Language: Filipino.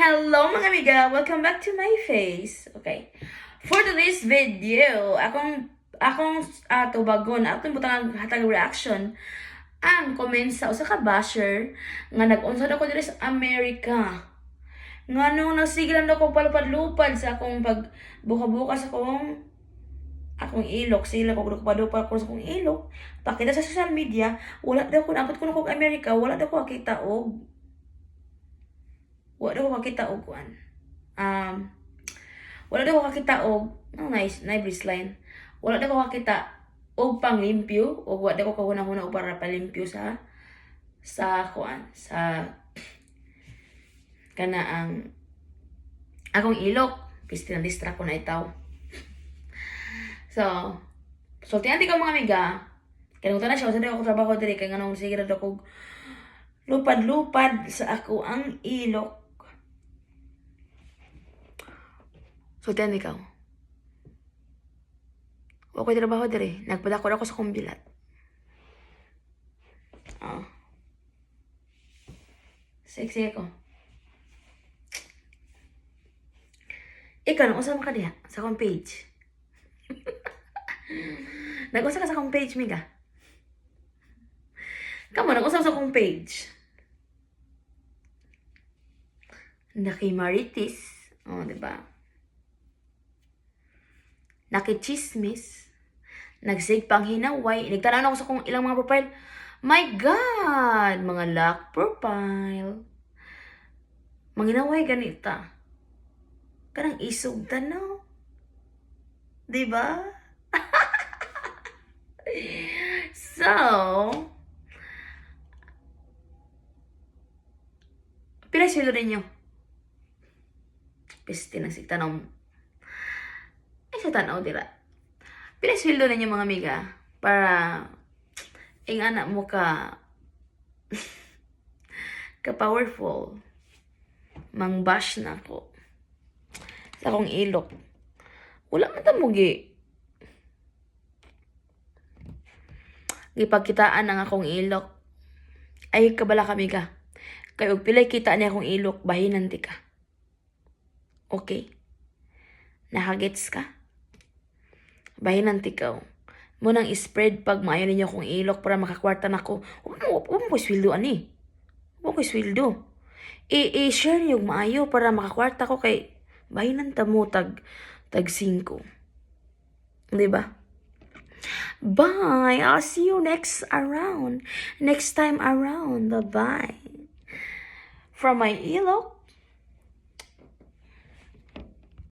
Hello mga amiga! Welcome back to my face. Okay. For today's video, tubagon, atong butang hatag reaction ang comments sa usa ka basher nga nag-unsad ako diri sa Amerika. Nganong nasigilan ako palupad-lupad sa akong pagbuka-buka sa akong ilok, sila ko lupad-lupad ko sa akong ilok. Pakita sa social media, wala daw ko naabot ko na kog Amerika, wala daw ko makita wala daw ko makita og kuan. Wala daw ko makita og nice line. Wala daw ko makita og panglimpyo og wala daw ko kahuna-huna og para palimpyo sa kuan sa kana ang akong ilok. Piste na distract ko na itaw. So tiyanti ko mga amiga. Kaya na siya, sa ako trabaho diri kay nganong sige ra daw kog lupad-lupad sa ako ang ilok. So, tiyan ikaw. Okay trabaho diri. Nagpadakor ako sa kong bilat. Sexy ako. Ikaw, nag-usa ka diha sa akong page. Nag-usa ka sa akong page, miga. Kamo, nag-usa sa akong page. Nakimaritis. Diba? Nakichismis, nagsigpang hinaway, nagtanaw ako sa kung ilang mga profile. My God! Mga lock profile. Manginaway ganita. Kanang isog tanaw. Diba? So, pila sweldo ninyo? Piste nagsigtanaw. Ay, sa tanaw dira. Pinasweldo na niyo mga amiga para ing anak mo ka powerful. Mang bash na ako sa akong ilok. Wala man ta mugi. Gipagkitaan ang akong ilok. Ay kabala kami ka. Kay og pilay kita ni akong ilok, bahinan ti ka. Okay? Nakagets ka? Bahinan tikaw. Mo nang spread pag maayo ninyo akong ilok para makakwarta na ko. Huwag mo ko sweldo ani. Huwag ko sweldo. I-share yung maayo para makakwarta ko kay bahinan ta mo tag 5. Diba? Bye! I'll see you next time around. Bye-bye. From my ilok